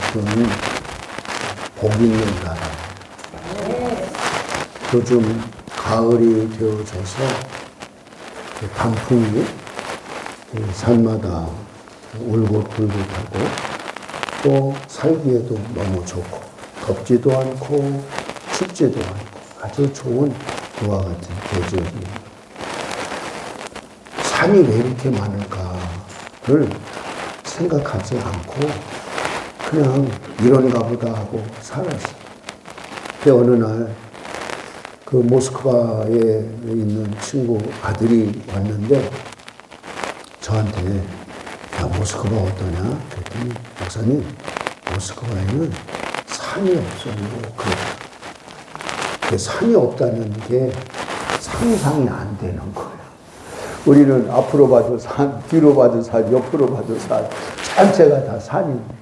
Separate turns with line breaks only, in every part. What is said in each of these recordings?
있던 복 있는 나라. 요즘 가을이 되어져서 단풍이 산마다 울긋불긋하고 또 살기에도 너무 좋고 덥지도 않고 춥지도 않고 아주 좋은 그와 같은 계절입니다. 산이 왜 이렇게 많을까를 생각하지 않고 그냥 이런가 보다 하고 살았어요. 근데 어느 날 그 모스크바에 있는 친구 아들이 왔는데 저한테 야, 모스크바 어떠냐? 그랬더니 목사님, 모스크바에는 산이 없어요. 그 산이 없다는 게 상상이 안 되는 거예요. 우리는 앞으로 봐도 산, 뒤로 봐도 산, 옆으로 봐도 산, 전체가 다 산입니다.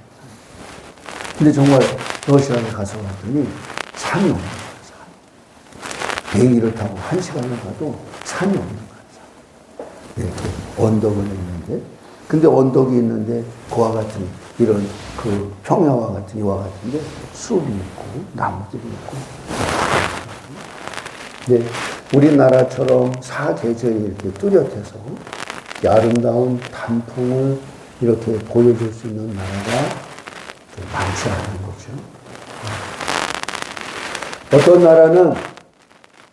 근데 정말 러시아에 가서 봤더니 산이 없는 거예요. 비행기를 타고 1시간을 가도 산이 없는 거예요. 이렇게 언덕은 있는데, 근데 언덕이 있는데 그와 같은 이런 그 평야와 같은 이와 같은데 숲이 있고 나무들이 있고. 근데 우리나라처럼 사계절이 이렇게 뚜렷해서 아름다운 단풍을 이렇게 보여줄 수 있는 나라가 많지 않은 거죠. 어떤 나라는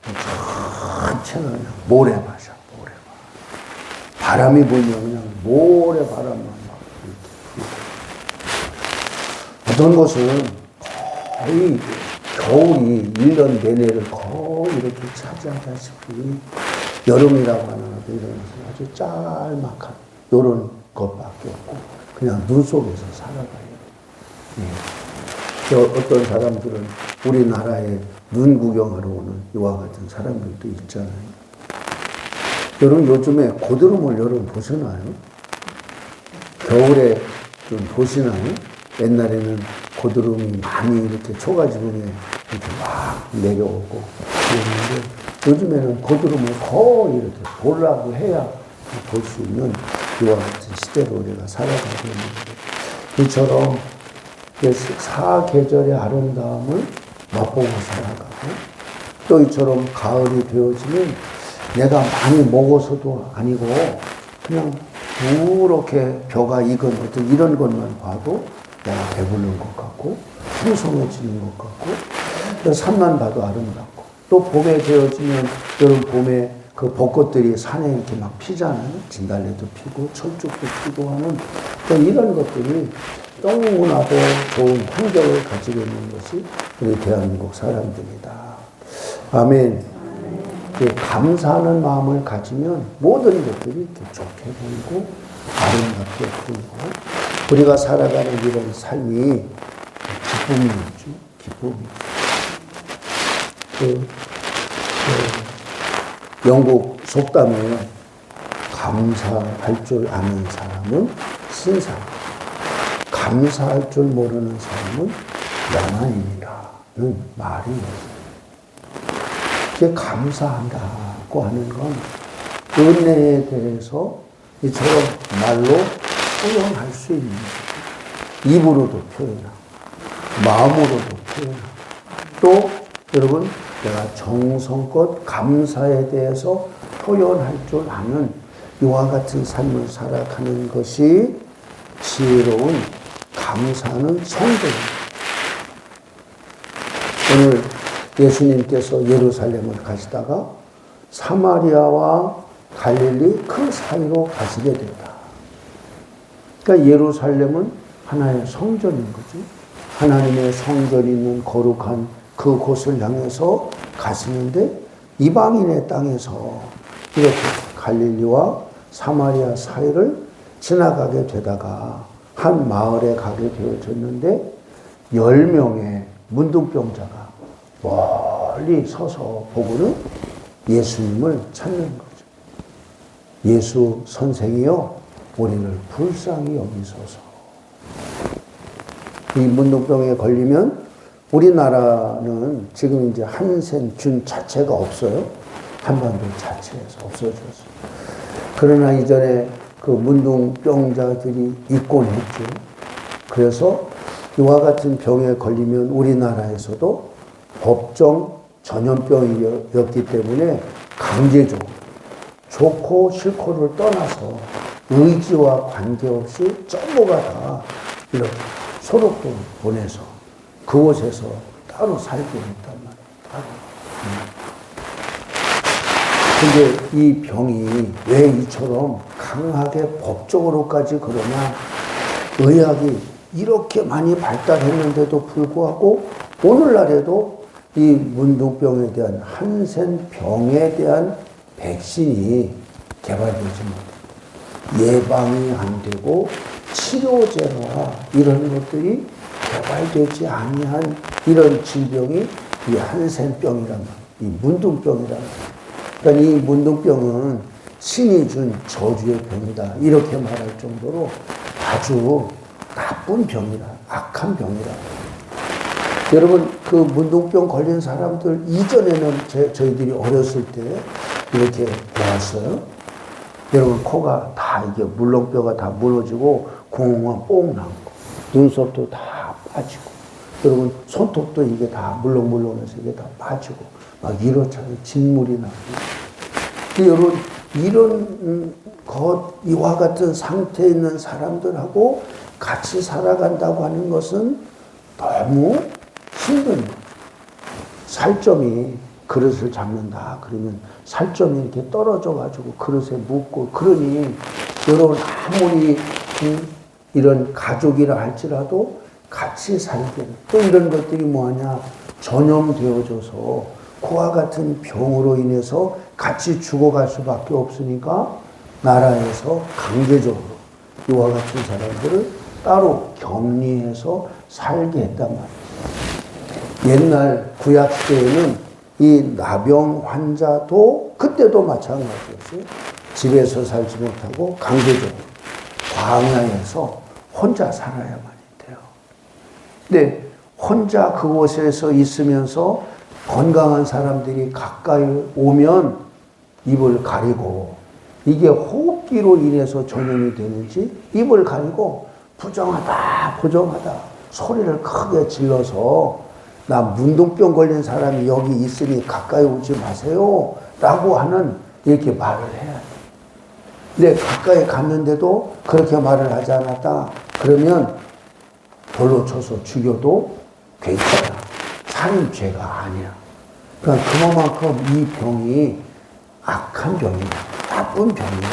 전체가 그냥 모래밭이야, 모래밭. 바람이 불면 그냥 모래바람만 막 이렇게. 어떤 곳은 거의 겨울이 1년 내내를 거의 이렇게 차지하다시피 여름이라고 하는 이런 아주 짤막한 이런 것밖에 없고 그냥 눈 속에서 살아가요. 예. 어떤 사람들은 우리나라에 눈 구경하러 오는 이와 같은 사람들도 있잖아요. 여러분 요즘에 고드름을 여러분 보시나요? 겨울에 좀 보시나요? 옛날에는 고드름이 많이 이렇게 초가지분에 이렇게 막 내려오고 그랬는데 요즘에는 고드름을 거의 이렇게 보려고 해야 볼 수 있는 이와 같은 시대로 우리가 살아가고 있는데 이처럼 사계절의 아름다움을 맛보고 살아가고 또 이처럼 가을이 되어지면 내가 많이 먹어서도 아니고 그냥 누렇게 벼가 익은 어떤 이런 것만 봐도 내가 배부른 것 같고 풍성해지는 것 같고 산만 봐도 아름답고 또 봄에 되어지면 여름 봄에 그 벚꽃들이 산에 이렇게 막 피잖아요. 진달래도 피고 철쭉도 피고 하는 이런 것들이 너무나도 좋은 환경을 가지고 있는 것이 우리 대한민국 사람들이다. 아멘. 감사하는 마음을 가지면 모든 것들이 이렇게 좋게 보이고 아름답게 보이고 우리가 살아가는 이런 삶이 기쁨이죠. 기쁨이. 영국 속담에 감사할 줄 아는 사람은 신사, 감사할 줄 모르는 사람은 야만인이라는 말이 있어요. 이게 감사한다고 하는 건 은혜에 대해서 이처럼 말로 표현할 수 있는 거죠. 입으로도 표현하고 마음으로도 표현하고 또 여러분 내가 정성껏 감사에 대해서 표현할 줄 아는 이와 같은 삶을 살아가는 것이 지혜로운 감사하는 성도입니다. 오늘 예수님께서 예루살렘을 가시다가 사마리아와 갈릴리 그 사이로 가시게 된다. 그러니까 예루살렘은 하나의 성전인 거죠. 하나님의 성전이 있는 거룩한 그 곳을 향해서 가시는데 이방인의 땅에서 이렇게 갈릴리와 사마리아 사이를 지나가게 되다가 한 마을에 가게 되어졌는데 10명의 문둥병자가 멀리 서서 보고는 예수님을 찾는 거죠. 예수 선생이여 우리를 불쌍히 여기소서. 이 문둥병에 걸리면 우리나라는 지금 이제 한센균 자체가 없어요. 한반도 자체에서 없어졌어요. 그러나 이전에 그 문둥병자들이 있곤 했죠. 그래서 이와 같은 병에 걸리면 우리나라에서도 법정 전염병이었기 때문에 강제적으로 좋고 싫고를 떠나서 의지와 관계없이 전부가 다 이렇게 소록도 보내서 그곳에서 따로 살게 했단 말이에요. 따로. 근데 이 병이 왜 이처럼 강하게 법적으로까지 그러냐? 의학이 이렇게 많이 발달했는데도 불구하고 오늘날에도 이 문둥병에 대한 한센병에 대한 백신이 개발되지 못해요. 예방이 안 되고 치료제와 이런 것들이 개발되지 아니한 이런 질병이 이 한센병이란 말이에요. 이 문둥병이란 말이에요. 그러니까 이 문둥병은 신이 준 저주의 병이다. 이렇게 말할 정도로 아주 나쁜 병이라, 악한 병이라. 여러분, 그 문둥병 걸린 사람들 이전에는 저희들이 어렸을 때 이렇게 보았어요. 여러분, 코가 다 이게 물렁뼈가 다 무너지고 구멍만 뽕 나고 눈썹도 다 빠지고 여러분, 손톱도 이게 다 물렁물렁해서 이게 다 빠지고 막 이렇잖아요. 진물이 나고. 근데 여러분, 이런 이와 같은 상태에 있는 사람들하고 같이 살아간다고 하는 것은 너무 힘든 거죠. 살점이 그릇을 잡는다. 그러면 살점이 이렇게 떨어져가지고 그릇에 묻고, 그러니 여러분 아무리 이런 가족이라 할지라도 같이 살게. 또 이런 것들이 뭐하냐? 전염되어져서 그와 같은 병으로 인해서 같이 죽어갈 수밖에 없으니까 나라에서 강제적으로 이와 같은 사람들을 따로 격리해서 살게 했단 말이에요. 옛날 구약 시대에는 이 나병 환자도 그때도 마찬가지였어요. 집에서 살지 못하고 강제적으로 광야에서 혼자 살아야만 했대요. 근데 혼자 그곳에서 있으면서 건강한 사람들이 가까이 오면 입을 가리고, 이게 호흡기로 인해서 전염이 되는지 입을 가리고 부정하다 소리를 크게 질러서 나 문둥병 걸린 사람이 여기 있으니 가까이 오지 마세요 라고 하는 이렇게 말을 해야 돼. 근데 가까이 갔는데도 그렇게 말을 하지 않았다 그러면 돌로 쳐서 죽여도 괜찮아. 살인죄가 아니야. 그러니까 그만큼 이 병이 악한 병이야. 나쁜 병이야.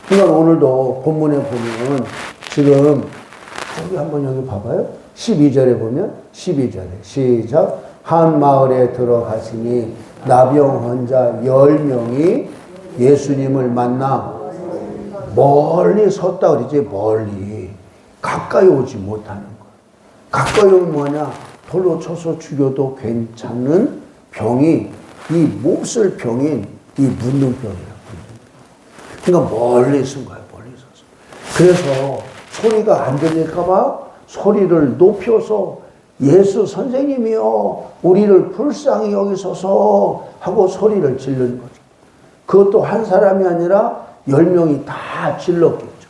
그러니까 오늘도 본문에 보면 지금 저기 한번 여기 봐봐요. 12절에 보면 12절에 시작. 한 마을에 들어가시니 나병 환자 10명이 예수님을 만나 멀리 섰다 그러지. 멀리. 가까이 오지 못하는 거야. 가까이 오면 뭐냐? 돌로 쳐서 죽여도 괜찮은 병이 이 몹쓸 병인 이 문둥병이야. 그러니까 멀리 쓴 거야. 멀리 서서. 그래서 소리가 안 들릴까봐 소리를 높여서 예수 선생님이요, 우리를 불쌍히 여기소서 하고 소리를 지르는 거죠. 그것도 한 사람이 아니라 10명이 다 질렀겠죠.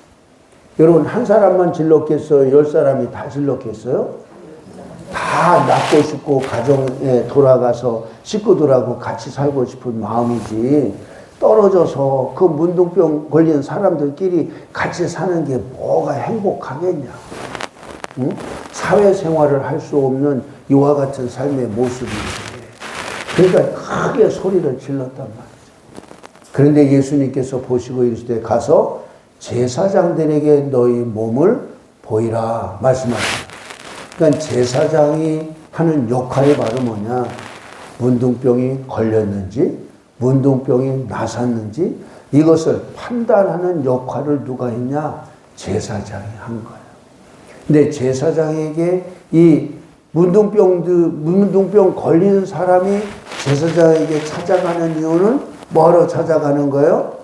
여러분, 한 사람만 질렀겠어요? 10사람이 다 질렀겠어요? 다 낳고 싶고 가정에 돌아가서 식구들하고 같이 살고 싶은 마음이지, 떨어져서 그 문둥병 걸린 사람들끼리 같이 사는 게 뭐가 행복하겠냐. 응? 사회생활을 할 수 없는 이와 같은 삶의 모습이. 그러니까 크게 소리를 질렀단 말이죠. 그런데 예수님께서 보시고 이르시되 가서 제사장들에게 너희 몸을 보이라 말씀하십니다. 그러니까 제사장이 하는 역할이 바로 뭐냐? 문둥병이 걸렸는지 문둥병이 나섰는지 이것을 판단하는 역할을 누가 했냐? 제사장이 한 거예요. 근데 제사장에게 이 문둥병 걸린 사람이 제사장에게 찾아가는 이유는 뭐하러 찾아가는 거예요?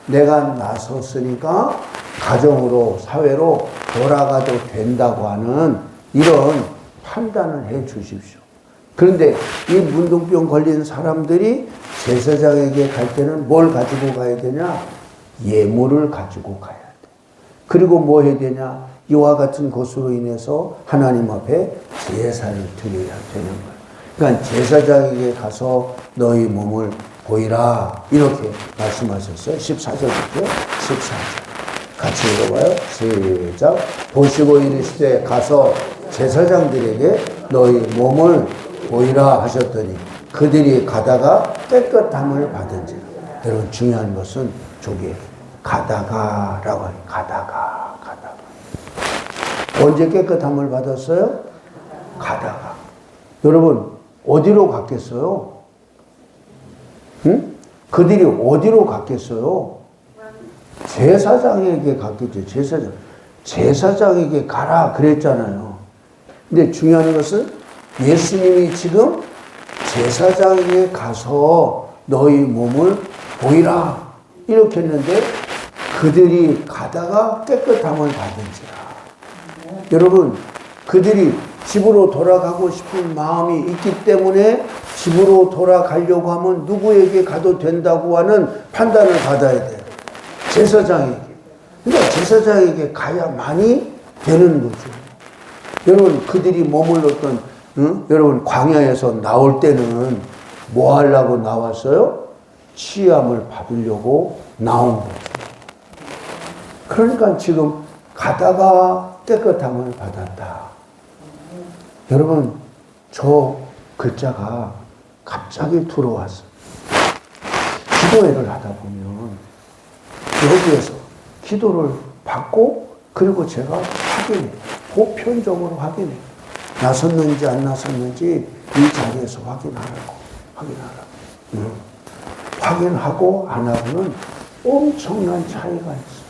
내가 나섰으니까 가정으로 사회로 돌아가도 된다고 하는 이런 판단을 해 주십시오. 그런데 이 문둥병 걸린 사람들이 제사장에게 갈 때는 뭘 가지고 가야 되냐? 예물을 가지고 가야 돼. 그리고 뭐 해야 되냐? 이와 같은 것으로 인해서 하나님 앞에 제사를 드려야 되는 거예요. 그러니까 제사장에게 가서 너희 몸을 보이라 이렇게 말씀하셨어요. 14절이죠. 14절. 같이 읽어봐요. 시작. 보시고 이르시되 가서 제사장들에게 너희 몸을 보이라 하셨더니 그들이 가다가 깨끗함을 받은지라. 여러분 중요한 것은 저기 가다가라고 해요. 가다가. 언제 깨끗함을 받았어요? 가다가. 여러분 어디로 갔겠어요? 응? 그들이 어디로 갔겠어요? 제사장에게 갔겠죠. 제사장에게 가라 그랬잖아요. 근데 중요한 것은 예수님이 지금 제사장에게 가서 너희 몸을 보이라 이렇게 했는데 그들이 가다가 깨끗함을 받은지라. 여러분 그들이 집으로 돌아가고 싶은 마음이 있기 때문에 집으로 돌아가려고 하면 누구에게 가도 된다고 하는 판단을 받아야 돼요. 제사장에게. 그러니까 제사장에게 가야만이 되는 거죠. 여러분 그들이 머물렀던 여러분 광야에서 나올 때는 뭐 하려고 나왔어요? 치유함을 받으려고 나온 거죠. 그러니까 지금 가다가 깨끗함을 받았다. 여러분 저 글자가 갑자기 들어왔어요. 기도회를 하다 보면 여기에서 기도를 받고 그리고 제가 확인해요. 보편적으로 확인해요. 나섰는지 안 나섰는지 이 자리에서 확인하라고. 확인하고 안 하고는 엄청난 차이가 있어요.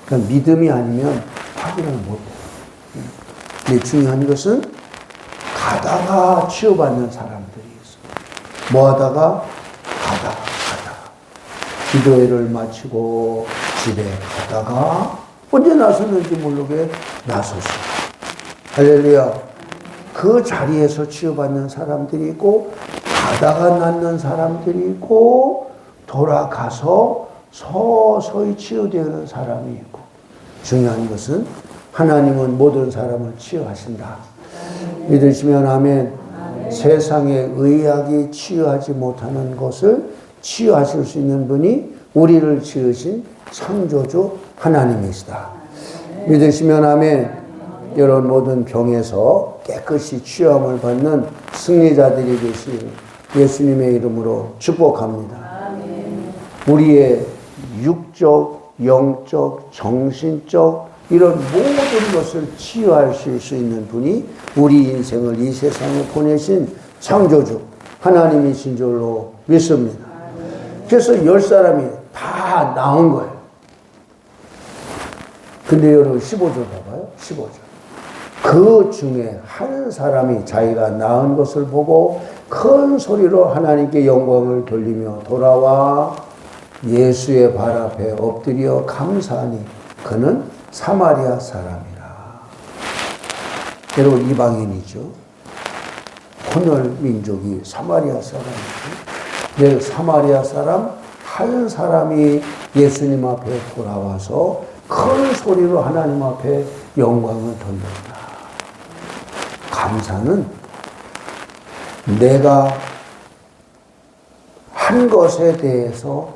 그러니까 믿음이 아니면 확인을 못해요. 근데 중요한 것은 가다가 치유받는 사람들이 있어요. 뭐 하다가? 가다가. 기도회를 마치고 집에 가다가 언제 나섰는지 모르게 나섰어요. 할렐루야. 그 자리에서 치유받는 사람들이 있고 가다가 낫는 사람들이 있고 돌아가서 서서히 치유되는 사람이 있고 중요한 것은 하나님은 모든 사람을 치유하신다. 믿으시면 아멘. 세상의 의학이 치유하지 못하는 것을 치유하실 수 있는 분이 우리를 지으신 창조주 하나님이시다. 믿으시면 아멘. 이런 모든 병에서 깨끗이 치유함을 받는 승리자들이 되실 예수님의 이름으로 축복합니다. 우리의 육적, 영적, 정신적 이런 모든 것을 치유하실 수 있는 분이 우리 인생을 이 세상에 보내신 창조주 하나님이신 줄로 믿습니다. 그래서 10사람이 다 나온 거예요. 근데 여러분 15절 봐봐요. 15절. 그 중에 한 사람이 자기가 낳은 것을 보고 큰 소리로 하나님께 영광을 돌리며 돌아와 예수의 발 앞에 엎드려 감사하니 그는 사마리아 사람이라. 여러분 이방인이죠. 혼혈 민족이 사마리아 사람이죠. 네, 사마리아 사람 한 사람이 예수님 앞에 돌아와서 큰 소리로 하나님 앞에 영광을 돌린다. 감사는 내가 한 것에 대해서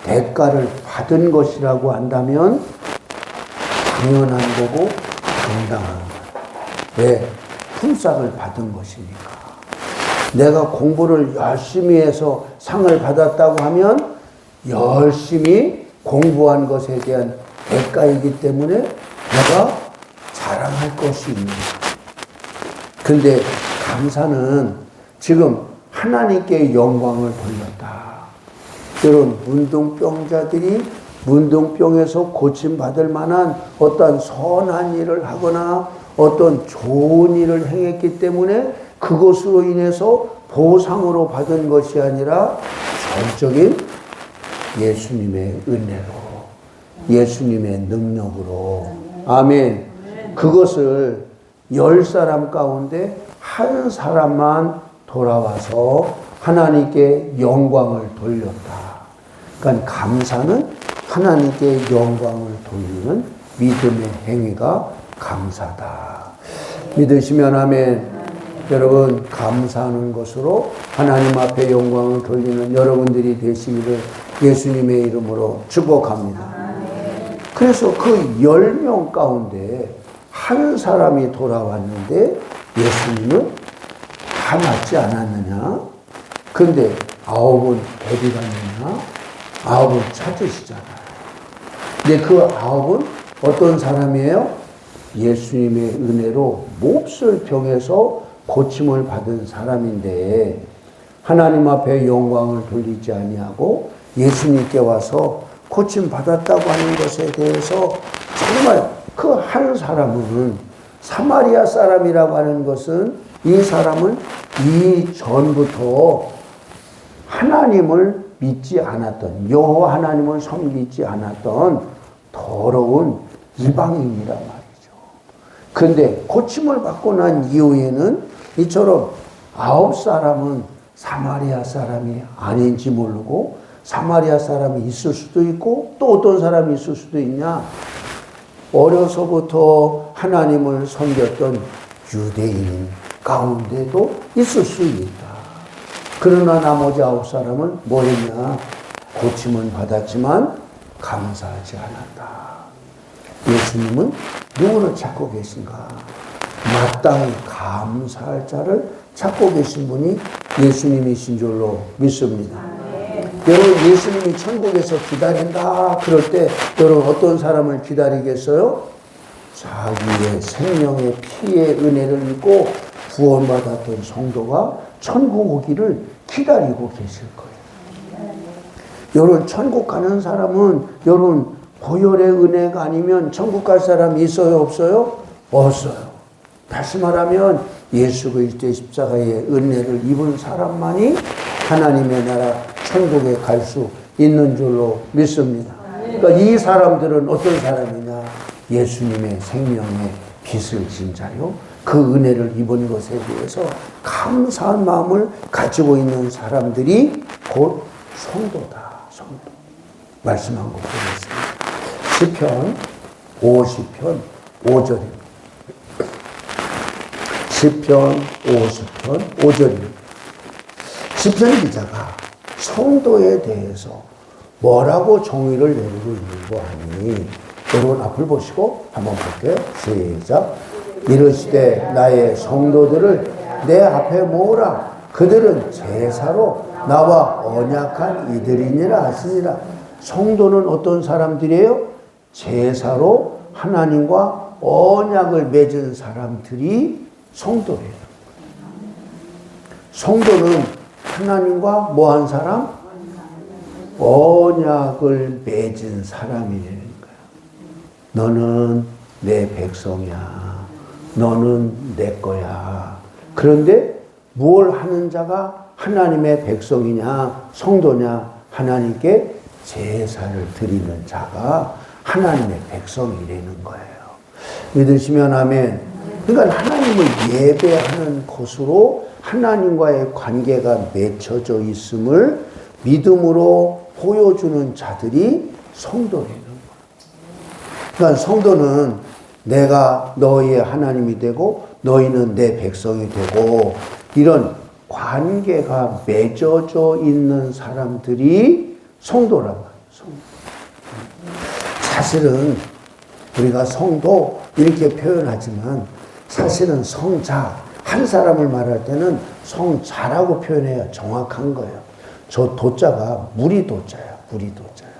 대가를 받은 것이라고 한다면 당연한 거고 정당한 거예요. 왜? 품삯을 받은 것이니까. 내가 공부를 열심히 해서 상을 받았다고 하면 열심히 공부한 것에 대한 대가이기 때문에 내가 자랑할 것이 있는 거예요. 근데 감사는 지금 하나님께 영광을 돌렸다. 여러분 문둥병자들이 문둥병에서 고침받을 만한 어떤 선한 일을 하거나 어떤 좋은 일을 행했기 때문에 그것으로 인해서 보상으로 받은 것이 아니라 전적인 예수님의 은혜로 예수님의 능력으로 아멘. 그것을 10사람 가운데 한 사람만 돌아와서 하나님께 영광을 돌렸다. 그러니까 감사는 하나님께 영광을 돌리는 믿음의 행위가 감사다. 믿으시면 아멘. 여러분, 감사하는 것으로 하나님 앞에 영광을 돌리는 여러분들이 되시기를 예수님의 이름으로 축복합니다. 그래서 그 10명 가운데 한 사람이 돌아왔는데 예수님은 다 맞지 않았느냐? 그런데 9은 어디 갔느냐? 9은 찾으시잖아요. 근데 그 9은 어떤 사람이에요? 예수님의 은혜로 몹쓸 병에서 고침을 받은 사람인데 하나님 앞에 영광을 돌리지 아니하고 예수님께 와서 고침 받았다고 하는 것에 대해서 정말 그 한 사람은 사마리아 사람이라고 하는 것은 이 사람은 이전부터 하나님을 믿지 않았던 여호와 하나님을 섬기지 않았던 더러운 이방인이란 말이죠. 그런데 고침을 받고 난 이후에는 이처럼 9사람은 사마리아 사람이 아닌지 모르고 사마리아 사람이 있을 수도 있고 또 어떤 사람이 있을 수도 있냐? 어려서부터 하나님을 섬겼던 유대인 가운데도 있을 수 있다. 그러나 나머지 9사람은 뭐 했냐? 고침은 받았지만 감사하지 않았다. 예수님은 누구를 찾고 계신가? 마땅히 감사할 자를 찾고 계신 분이 예수님이신 줄로 믿습니다. 여러분, 예수님이 천국에서 기다린다 그럴 때 여러분 어떤 사람을 기다리겠어요? 자기의 생명의 피의 은혜를 입고 구원받았던 성도가 천국 오기를 기다리고 계실 거예요. 여러분, 천국 가는 사람은 여러분 보혈의 은혜가 아니면 천국 갈 사람이 있어요, 없어요? 없어요. 다시 말하면 예수 그리스도의 십자가의 은혜를 입은 사람만이 하나님의 나라 천국에 갈 수 있는 줄로 믿습니다. 그러니까 이 사람들은 어떤 사람이냐? 예수님의 생명의 빚을 진 자요. 그 은혜를 입은 것에 대해서 감사한 마음을 가지고 있는 사람들이 곧 성도다. 성도. 말씀한 거 보겠습니다. 시편 50편 5절입니다. 시편 50편 5절입니다. 시편 기자가 성도에 대해서 뭐라고 정의를 내리고 있는고 하니 여러분 앞을 보시고 한번 볼게요. 시작. 이르시되 나의 성도들을 내 앞에 모으라. 그들은 제사로 나와 언약한 이들이니라 하시니라. 성도는 어떤 사람들이에요? 제사로 하나님과 언약을 맺은 사람들이 성도예요. 성도는 하나님과 뭐한 사람? 언약을 맺은 사람이라는 거야. 너는 내 백성이야. 너는 내 거야. 그런데 뭘 하는 자가 하나님의 백성이냐, 성도냐? 하나님께 제사를 드리는 자가 하나님의 백성이라는 거예요. 믿으시면 아멘. 그러니까 하나님을 예배하는 곳으로 하나님과의 관계가 맺혀져 있음을 믿음으로 보여주는 자들이 성도라는 거예요. 그러니까 성도는 내가 너희의 하나님이 되고 너희는 내 백성이 되고 이런 관계가 맺어져 있는 사람들이 성도라고 해요. 성도. 사실은 우리가 성도 이렇게 표현하지만 사실은 성자 한 사람을 말할 때는 성자라고 표현해야 정확한 거예요. 저 도자가 무리 도자야. 무리 도자야.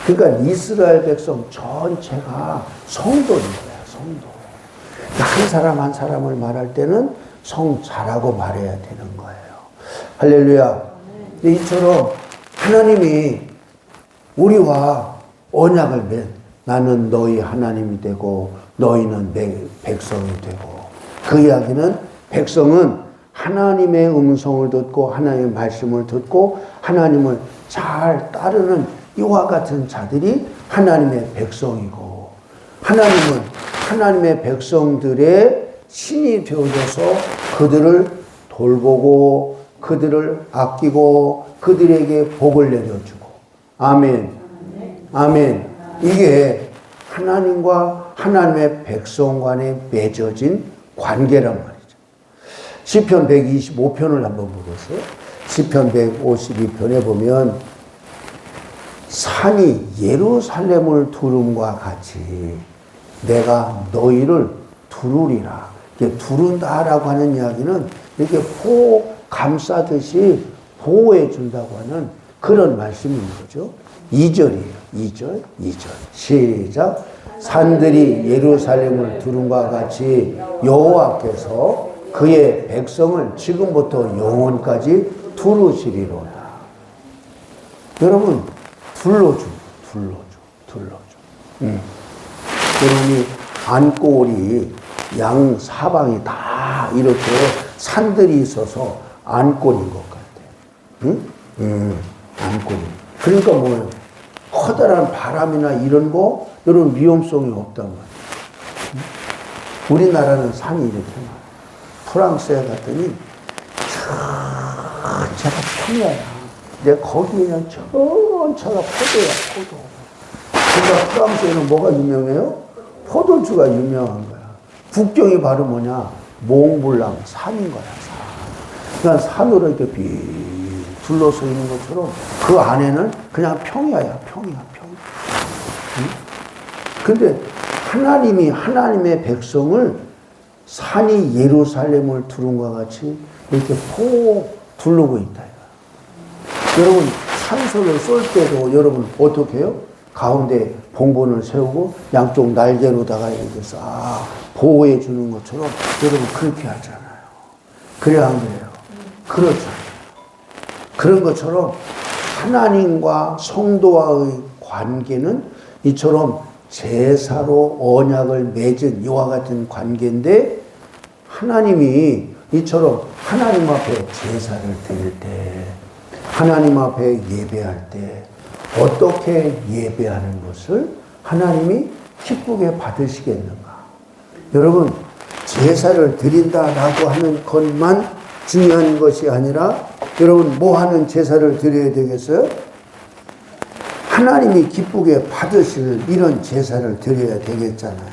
그러니까 이스라엘 백성 전체가 성도인 거야. 성도. 한 사람 한 사람을 말할 때는 성자라고 말해야 되는 거예요. 할렐루야. 근데 이처럼 하나님이 우리와 언약을 맺 나는 너희 하나님이 되고 너희는 내 백성이 되고 그 이야기는 백성은 하나님의 음성을 듣고 하나님의 말씀을 듣고 하나님을 잘 따르는 이와 같은 자들이 하나님의 백성이고 하나님은 하나님의 백성들의 신이 되어져서 그들을 돌보고 그들을 아끼고 그들에게 복을 내려주고 아멘. 아멘. 이게 하나님과 하나님의 백성 간에 맺어진 관계란 말이죠. 시편 125편을 한번 보겠어요. 시편 152편에 보면 산이 예루살렘을 두름과 같이 내가 너희를 두르리라. 이렇게 두른다라고 하는 이야기는 이렇게 감싸듯이 보호해 준다고 하는 그런 말씀인 거죠. 2절이에요. 2절. 시작. 산들이 예루살렘을 두름과 같이 여호와께서 그의 백성을 지금부터 영원까지 두르시리로다. 여러분, 둘러줘. 여러분이 안골이 양 사방이 다 이렇게 산들이 있어서 안골인 것 같아요. 안골이. 그러니까 뭐예요? 커다란 바람이나 이런 거, 여러분 위험성이 없단 말이에요. 우리나라는 산이 이렇게 많아요. 프랑스에 갔더니 전체가 평야야. 근데 거기는 전체가 포도야, 포도. 그러니까 프랑스에는 뭐가 유명해요? 포도주가 유명한 거야. 국경이 바로 뭐냐? 몽블랑 산인 거야, 산. 그냥 산으로 이렇게 빙 둘러서 있는 것처럼 그 안에는 그냥 평야야, 평야. 응? 근데 하나님이 하나님의 백성을 산이 예루살렘을 두른과 같이 이렇게 폭 두르고 있다. 여러분, 산소를 쏠 때도 여러분 어떻게 해요? 가운데 봉본을 세우고 양쪽 날개로다가 이렇게 싹 보호해 주는 것처럼 여러분 그렇게 하잖아요. 그래야 안 그래요? 그렇잖아요. 그런 것처럼 하나님과 성도와의 관계는 이처럼 제사로 언약을 맺은 이와 같은 관계인데, 하나님이 이처럼 하나님 앞에 제사를 드릴 때, 하나님 앞에 예배할 때 어떻게 예배하는 것을 하나님이 기쁘게 받으시겠는가? 여러분, 제사를 드린다라고 하는 것만 중요한 것이 아니라, 여러분 뭐 하는 제사를 드려야 되겠어요? 하나님이 기쁘게 받으실 이런 제사를 드려야 되겠잖아요.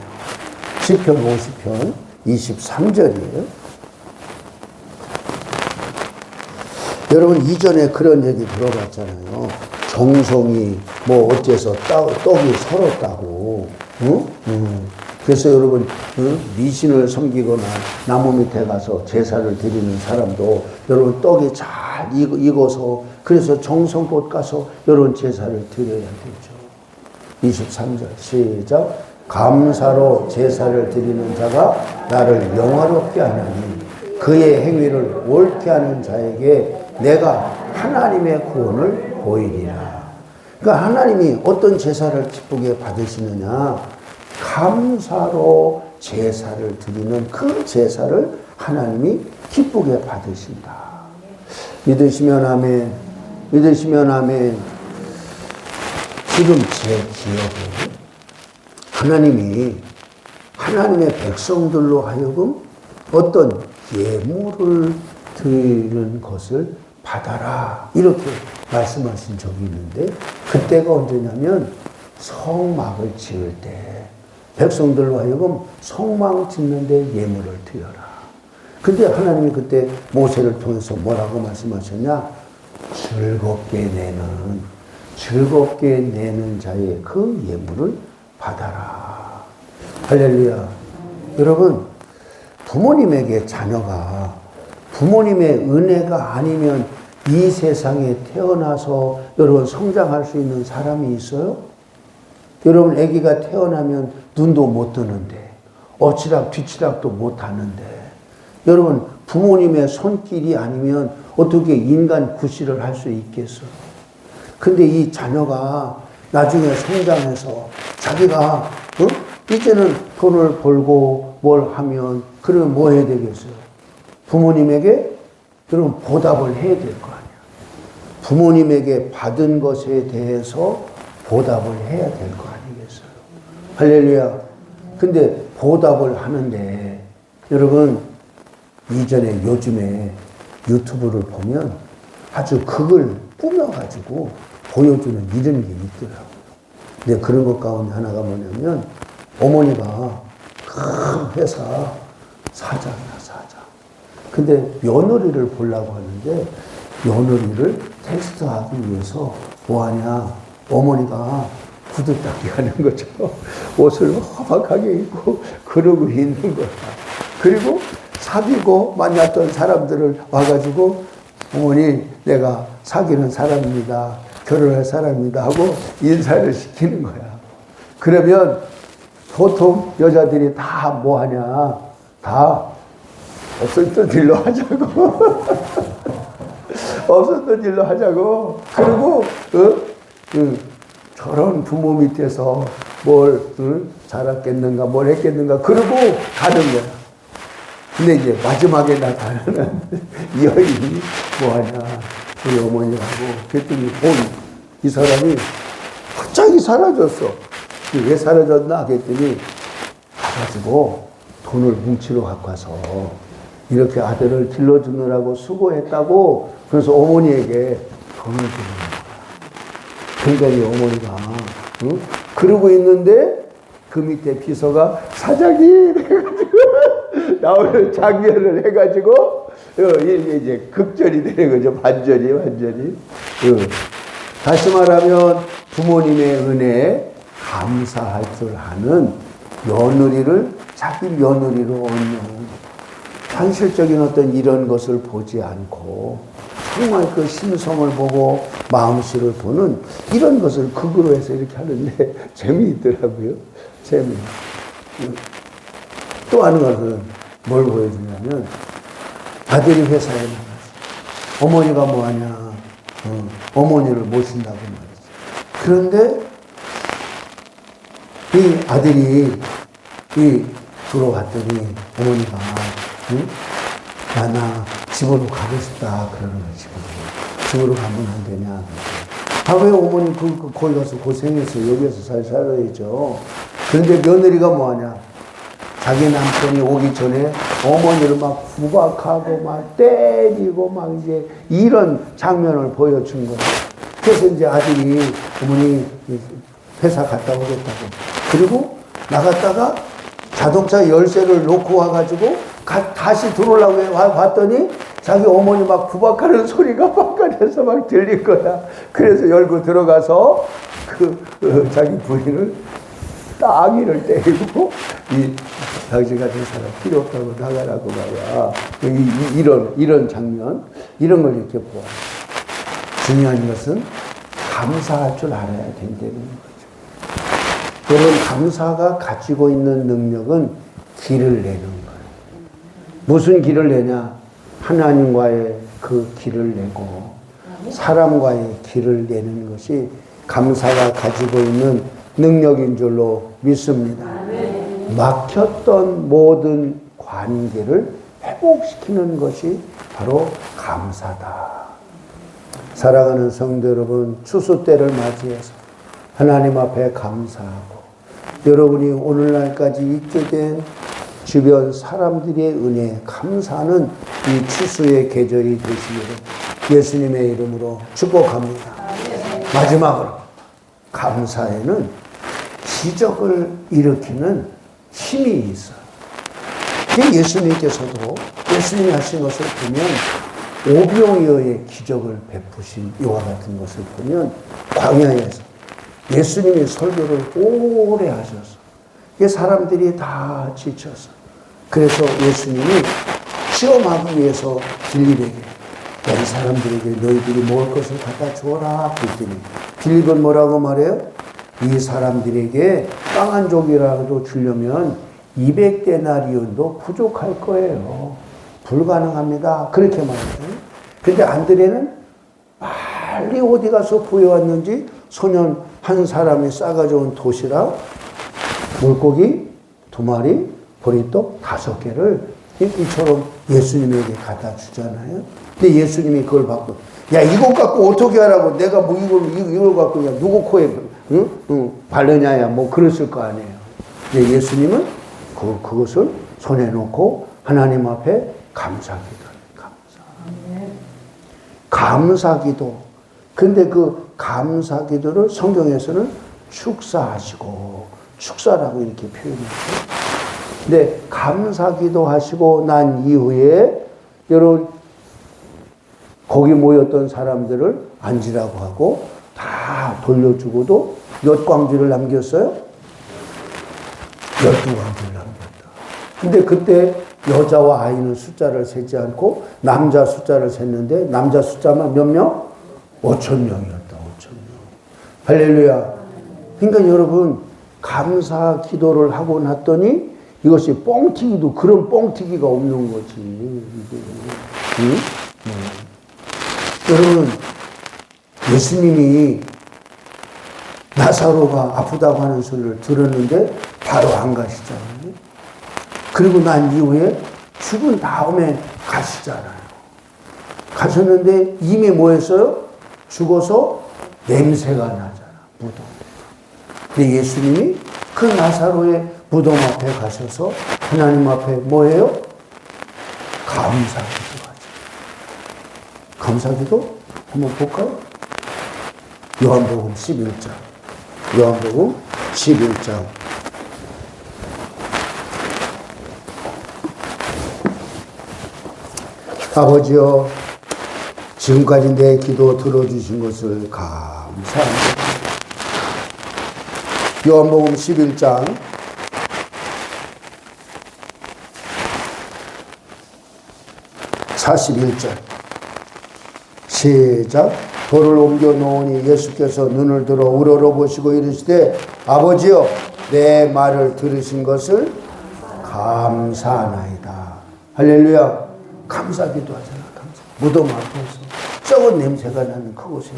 시편 50편 23절이에요. 여러분 이전에 그런 얘기 들어봤잖아요. 정성이 뭐 어째서 떡이 설었다고. 그래서 여러분 미신을 섬기거나 나무 밑에 가서 제사를 드리는 사람도 여러분 떡이 잘 익어서 그래서 정성껏 가서 여러분 제사를 드려야 되죠. 23절 시작. 감사로 제사를 드리는 자가 나를 영화롭게 하나니 그의 행위를 옳게 하는 자에게 내가 하나님의 구원을 보이리라. 그러니까 하나님이 어떤 제사를 기쁘게 받으시느냐? 감사로 제사를 드리는 그 제사를 하나님이 기쁘게 받으신다. 믿으시면 아멘. 믿으시면 아멘. 지금 제 기억에 하나님이 하나님의 백성들로 하여금 어떤 예물을 드리는 것을 받아라 이렇게 말씀하신 적이 있는데, 그때가 언제냐면 성막을 지을 때 백성들로 하여금 성막 짓는데 예물을 드려라. 근데 하나님이 그때 모세를 통해서 뭐라고 말씀하셨냐? 즐겁게 내는 자의 그 예물을 받아라. 할렐루야. 여러분, 부모님에게 자녀가 부모님의 은혜가 아니면 이 세상에 태어나서 여러분 성장할 수 있는 사람이 있어요? 여러분 아기가 태어나면 눈도 못 뜨는데 엎치락 뒤치락도 못 하는데, 여러분 부모님의 손길이 아니면 어떻게 인간 구실을 할 수 있겠어요? 근데 이 자녀가 나중에 성장해서 자기가 이제는 돈을 벌고 뭘 하면 그러면 뭐 해야 되겠어요? 부모님에게 그럼 보답을 해야 될 거 아니야. 부모님에게 받은 것에 대해서 보답을 해야 될 거 아니겠어요? 할렐루야. 근데 보답을 하는데 여러분 이전에 요즘에 유튜브를 보면 아주 그걸 꾸며가지고 보여주는 이런 게 있더라고요. 근데 그런 것 가운데 하나가 뭐냐면 어머니가 큰 회사 사장이야, 사장. 근데 며느리를 보려고 하는데 며느리를 테스트하기 위해서 뭐하냐, 어머니가 구두 닦기 하는 거죠. 옷을 허박하게 입고 그러고 있는 거야. 그리고 사귀고 만났던 사람들을 와가지고 어머니 내가 사귀는 사람입니다, 결혼할 사람입니다 하고 인사를 시키는 거야. 그러면 보통 여자들이 다 뭐하냐, 다 없었던 일로 하자고 없었던 일로 하자고. 그리고 저런 부모 밑에서 뭘 자랐겠는가 뭘 했겠는가 그러고 가는 거야. 근데 이제 마지막에 나타나는 여인이 뭐하냐, 우리 어머니하고. 그랬더니 이 사람이 갑자기 사라졌어. 왜 사라졌나 했더니 가가지고 돈을 뭉치러 갖고 와서 이렇게 아들을 길러주느라고 수고했다고. 그래서 어머니에게 돈을 주는 거야. 그러니까 이 어머니가 그러고 있는데 그 밑에 비서가 사장님 해가지고 나오는 장면을 해가지고 이게 이제 극전이 되는 거죠. 완전히. 다시 말하면 부모님의 은혜에 감사할 줄 아는 며느리를 자기 며느리로 얻는, 현실적인 어떤 이런 것을 보지 않고 정말 그 심성을 보고 마음씨를 보는 이런 것을 극으로 해서 이렇게 하는데 재미있더라고요. 또 하는 것은 뭘 보여주냐면 아들이 회사에 나가서 어머니가 뭐하냐, 어머니를 모신다고 말이죠. 그런데 이 아들이 들어왔더니 어머니가 나 집으로 가고 싶다 그러는 거지. 집으로 가면 안 되냐. 왜 어머니 거기 가서 고생했어. 여기서 잘 살아야죠. 그런데 며느리가 뭐하냐, 자기 남편이 오기 전에 어머니를 막 구박하고 막 때리고 막 이제 이런 장면을 보여준 거야. 그래서 이제 아들이 어머니 회사 갔다 오겠다고. 그리고 나갔다가 자동차 열쇠를 놓고 와가지고 다시 들어오려고 왔더니 자기 어머니 막 구박하는 소리가 바깥에서 막 들릴 거야. 그래서 열고 들어가서 자기 부인을 따귀를 때리고 당신 같은 사람 필요 없다고 나가라고 말이야. 이런 장면, 이런 걸 이렇게 보아. 중요한 것은 감사할 줄 알아야 된다는 거죠. 여러분, 감사가 가지고 있는 능력은 길을 내는 거예요. 무슨 길을 내냐? 하나님과의 그 길을 내고 사람과의 길을 내는 것이 감사가 가지고 있는 능력인 줄로 믿습니다. 막혔던 모든 관계를 회복시키는 것이 바로 감사다. 사랑하는 성도 여러분, 추수 때를 맞이해서 하나님 앞에 감사하고 여러분이 오늘날까지 있게 된 주변 사람들의 은혜에 감사하는 이 추수의 계절이 되시기를 예수님의 이름으로 축복합니다. 마지막으로 감사에는 기적을 일으키는 힘이 있어요. 예수님께서도 예수님이 하신 것을 보면 오병이어의 기적을 베푸신 이와 같은 것을 보면 광야에서 예수님이 설교를 오래 하셔서 사람들이 다 지쳐서 그래서 예수님이 시험하기 위해서 빌립에게 이 사람들에게 너희들이 먹을 것을 갖다 주어라 그랬더니 빌립은 뭐라고 말해요? 이 사람들에게 빵 한 조각이라도 주려면 200데나리온도 부족할 거예요. 불가능합니다. 그렇게 말해요. 근데 안드레는 빨리 어디 가서 구해왔는지 소년 한 사람이 싸가져온 도시락, 물고기 2마리, 보리떡 5개를 이처럼 예수님에게 갖다 주잖아요. 근데 예수님이 그걸 받고, 야, 이것 갖고 어떻게 하라고, 내가 뭐 이걸 갖고 그냥 누구 코에 바르냐야, 뭐 그랬을 거 아니에요. 근데 예수님은 그것을 손에 놓고 하나님 앞에 감사기도. 감사기도. 근데 그 감사기도를 성경에서는 축사하시고, 축사라고 이렇게 표현했어요. 근데 감사기도 하시고 난 이후에 여러분 거기 모였던 사람들을 앉으라고 하고 다 돌려주고도 몇 광주를 남겼어요? 12광주를 남겼다. 근데 그때 여자와 아이는 숫자를 세지 않고 남자 숫자를 셌는데 남자 숫자만 몇 명? 5,000명이었다. 5,000명. 할렐루야. 그러니까 여러분 감사 기도를 하고 났더니 이것이 뻥튀기도 그런 뻥튀기가 없는 거지. 응? 여러분 예수님이 나사로가 아프다고 하는 소리를 들었는데 바로 안 가시잖아요. 그리고 난 이후에 죽은 다음에 가시잖아요. 가셨는데 이미 뭐 했어요? 죽어서 냄새가 나잖아. 무덤. 근데 예수님이 그 나사로의 무덤 앞에 가셔서 하나님 앞에 뭐예요? 감사기도 하죠. 감사기도 한번 볼까요? 요한복음 11장. 요한복음 11장. 아버지여, 지금까지 내 기도 들어주신 것을 감사합니다. 요한복음 11장 41절 시작. 돌을 옮겨 놓으니 예수께서 눈을 들어 우러러보시고 이르시되 아버지여 내 말을 들으신 것을 감사하나이다. 할렐루야. 감사기도 하잖아. 감사. 무덤 앞에서 썩은 냄새가 나는 그곳에서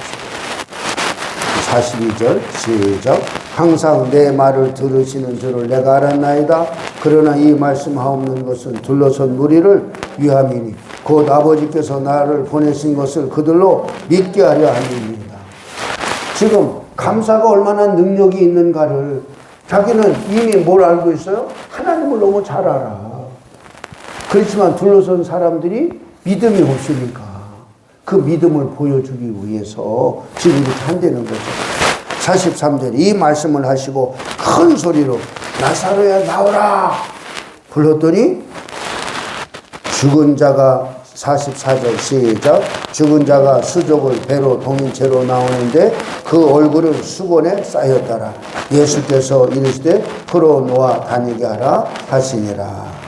42절 시작. 항상 내 말을 들으시는 줄을 내가 알았나이다. 그러나 이 말씀하옵는 것은 둘러선 무리를 위함이니 곧 아버지께서 나를 보내신 것을 그들로 믿게 하려 함입니다. 지금 감사가 얼마나 능력이 있는가를 자기는 이미 뭘 알고 있어요? 하나님을 너무 잘 알아. 그렇지만 둘러선 사람들이 믿음이 없으니까 그 믿음을 보여주기 위해서 지금 이렇게 한다는 거죠. 43절 이 말씀을 하시고 큰 소리로 나사로야 나오라 불렀더니 죽은 자가 44절 시작. 죽은 자가 수족을 배로 동인 채로 나오는데 그 얼굴은 수건에 쌓였더라. 예수께서 이르시되 풀어놓아 다니게 하라 하시니라.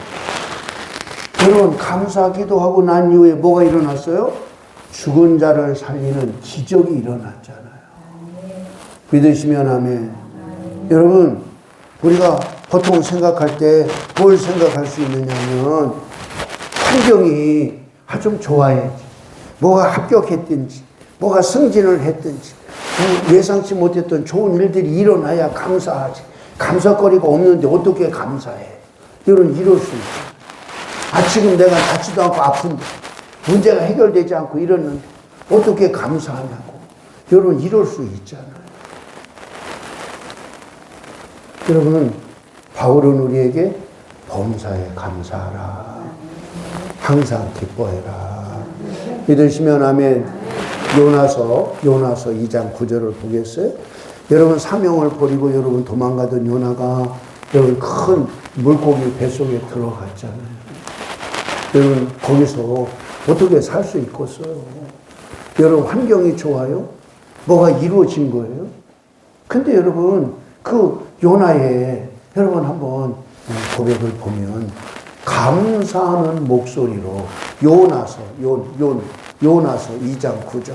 여러분 감사기도 하고 난 이후에 뭐가 일어났어요? 죽은 자를 살리는 기적이 일어났잖아요. 믿으시면 아멘. 여러분 우리가 보통 생각할 때 뭘 생각할 수 있느냐면 환경이 좀 좋아야지. 뭐가 합격했든지 뭐가 승진을 했든지 예상치 못했던 좋은 일들이 일어나야 감사하지. 감사거리가 없는데 어떻게 감사해. 여러분 이럴 수 있어요. 지금 내가 닿지도 않고 아픈데 문제가 해결되지 않고 이러는데 어떻게 감사하냐고. 여러분 이럴 수 있잖아요. 여러분 바울은 우리에게 범사에 감사하라. 항상 기뻐해라. 믿으시면 아멘. 요나서 2장 9절을 보겠어요? 여러분 사명을 버리고 여러분 도망가던 요나가 여러분 큰 물고기 뱃속에 들어갔잖아요. 여러분 거기서 어떻게 살 수 있겠어요? 여러분 환경이 좋아요? 뭐가 이루어진 거예요? 근데 여러분 그 요나의 여러분 한번 고백을 보면 감사하는 목소리로 요나서 2장 9절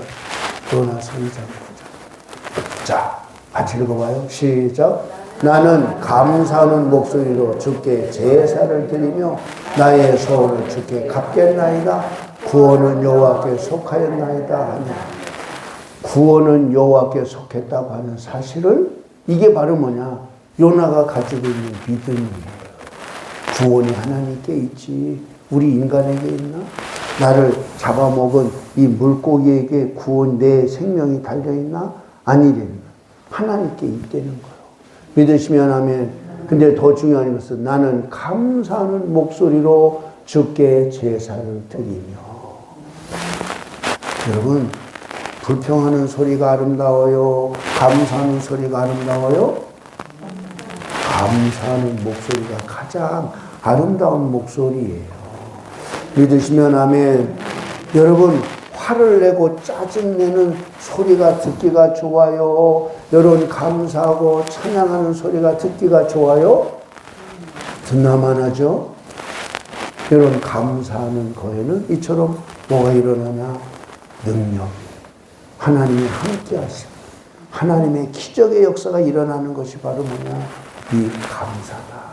요나서 2장 9절 자 같이 읽어봐요. 시작. 나는 감사하는 목소리로 주께 제사를 드리며 나의 소원을 주께 갚겠나이다. 구원은 여호와께 속하였나이다 하며 구원은 여호와께 속했다고 하는 사실을 이게 바로 뭐냐? 요나가 가지고 있는 믿음이에요. 구원이 하나님께 있지 우리 인간에게 있나? 나를 잡아먹은 이 물고기에게 구원 내 생명이 달려있나? 아니랬나? 하나님께 있다는 거예요. 믿으시면 아멘. 근데 더 중요한 것은 나는 감사하는 목소리로 주께 제사를 드리며. 여러분 불평하는 소리가 아름다워요? 감사하는 소리가 아름다워요? 감사하는 목소리가 가장 아름다운 목소리예요. 믿으시면 아멘. 여러분, 화를 내고 짜증내는 소리가 듣기가 좋아요? 여러분, 감사하고 찬양하는 소리가 듣기가 좋아요? 듣나만 하죠? 여러분, 감사하는 거에는 이처럼 뭐가 일어나냐? 능력, 하나님이 함께 하심, 하나님의 기적의 역사가 일어나는 것이 바로 뭐냐? 이 감사다.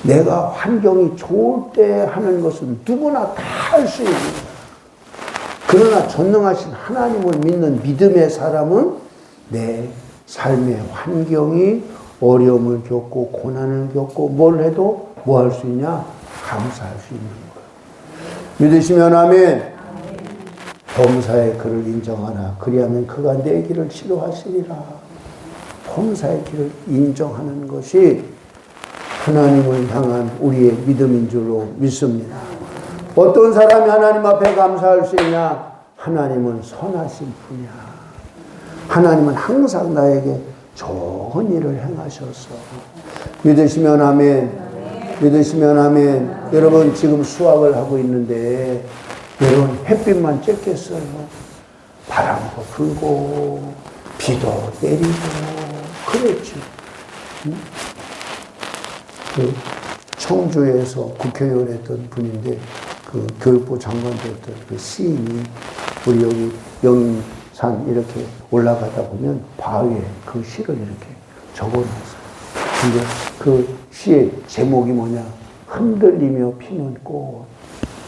내가 환경이 좋을 때 하는 것은 누구나 다 할 수 있는 거야. 그러나 전능하신 하나님을 믿는 믿음의 사람은 내 삶의 환경이 어려움을 겪고 고난을 겪고 뭘 해도 뭐 할 수 있냐? 감사할 수 있는 거야. 믿으시면 아멘. 범사의 그를 인정하라. 그리하면 그가 내 길을 치료하시리라. 범사의 길을 인정하는 것이 하나님을 향한 우리의 믿음인 줄로 믿습니다. 어떤 사람이 하나님 앞에 감사할 수 있냐? 하나님은 선하신 분이야. 하나님은 항상 나에게 좋은 일을 행하셔서. 믿으시면 아멘. 믿으시면 아멘. 여러분, 지금 수학을 하고 있는데 여러분, 햇빛만 쬐겠어요? 바람도 불고 비도 내리고 그랬지. 응? 그 청주에서 국회의원 했던 분인데 그 교육부 장관도 했던 그 시인이 우리 여기 영산 이렇게 올라가다 보면 바위에 그 시를 이렇게 적어놨어요. 근데 그 시의 제목이 뭐냐? 흔들리며 피는 꽃.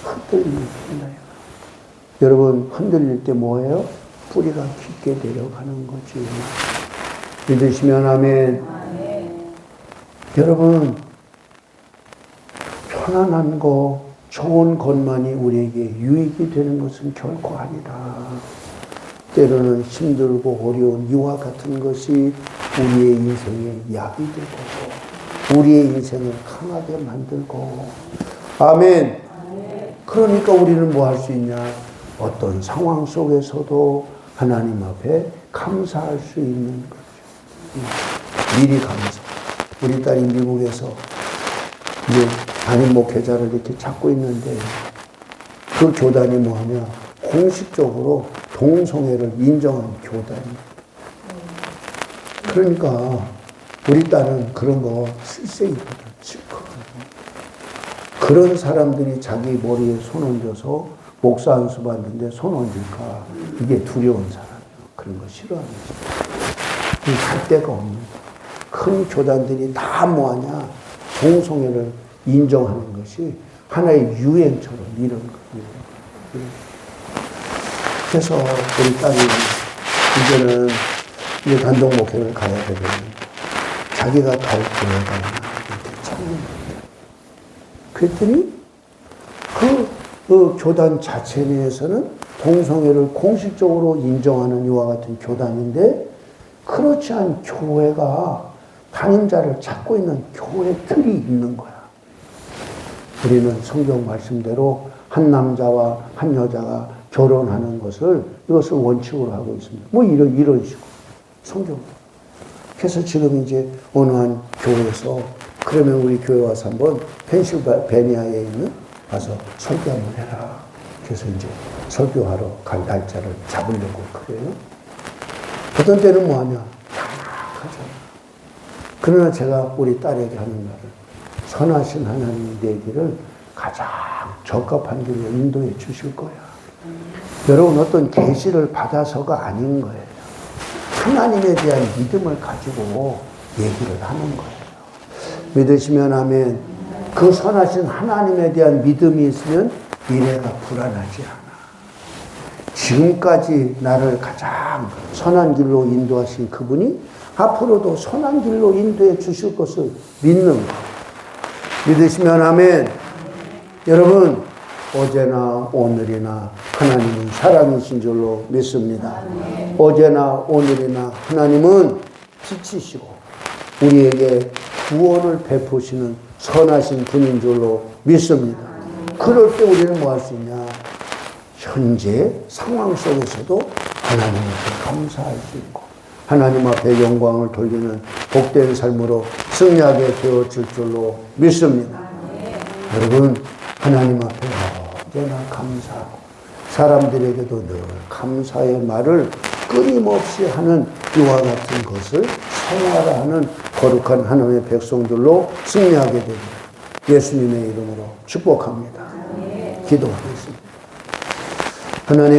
흔들리며 피나요. 여러분, 흔들릴 때 뭐예요? 뿌리가 깊게 내려가는 거지. 믿으시면 아멘. 여러분, 편안한 거, 좋은 것만이 우리에게 유익이 되는 것은 결코 아니라 때로는 힘들고 어려운 이와 같은 것이 우리의 인생에 약이 되고 우리의 인생을 강하게 만들고. 아멘. 그러니까 우리는 뭐 할 수 있냐? 어떤 상황 속에서도 하나님 앞에 감사할 수 있는 거죠. 미리 감사. 우리 딸이 미국에서 이제 담임 목회자를 이렇게 찾고 있는데 그 교단이 뭐하냐? 공식적으로 동성애를 인정한 교단이에요. 그러니까 우리 딸은 그런 거 실세이거든, 싫거든. 그런 사람들이 자기 머리에 손 얹어서 목사 안수 받는데 손 얹을까? 이게 두려운 사람이에요. 그런 거 싫어하는 사람. 갈 데가 없는 거야. 큰 교단들이 다 뭐하냐? 동성애를 인정하는 것이 하나의 유행처럼 이런 거예요. 그래서 우리 딸이 이제는 이제 단독 목회를 가야 되거든요. 자기가 갈 교회가 이렇게 찾는 거예요. 그랬더니 그 교단 자체 내에서는 동성애를 공식적으로 인정하는 이와 같은 교단인데 그렇지 않은 교회가 담임자를 찾고 있는 교회 틀이 있는 거야. 우리는 성경 말씀대로 한 남자와 한 여자가 결혼하는 것을 이것을 원칙으로 하고 있습니다. 뭐 이런 식으로 성경. 그래서 지금 이제 어느 한 교회에서 그러면 우리 교회 와서 한번 펜실베니아에 있는 와서 설교 한번 해라. 그래서 이제 설교하러 갈 날짜를 잡으려고 그래요. 어떤 때는 뭐 하냐? 하잖아. 그러나 제가 우리 딸에게 하는 말은 선하신 하나님이 내 길을 가장 적합한 길로 인도해 주실 거야. 여러분, 어떤 계시를 받아서가 아닌 거예요. 하나님에 대한 믿음을 가지고 얘기를 하는 거예요. 믿으시면 아멘. 그 선하신 하나님에 대한 믿음이 있으면 미래가 불안하지 않아. 지금까지 나를 가장 선한 길로 인도하신 그분이 앞으로도 선한 길로 인도해 주실 것을 믿는 거예요. 믿으시면 아멘. 여러분, 어제나 오늘이나 하나님은 사랑이신 줄로 믿습니다. 어제나 오늘이나 하나님은 빛이시고 우리에게 구원을 베푸시는 선하신 분인 줄로 믿습니다. 그럴 때 우리는 뭐 할 수 있냐? 현재 상황 속에서도 하나님 앞에 감사할 수 있고 하나님 앞에 영광을 돌리는 복된 삶으로 승리하게 되어질 줄로 믿습니다. 여러분, 하나님 앞에 언제나 감사하고 사람들에게도 늘 감사의 말을 끊임없이 하는 이와 같은 것을 생활하는 거룩한 하나님의 백성들로 승리하게 되기를 예수님의 이름으로 축복합니다. 기도하겠습니다. 하나님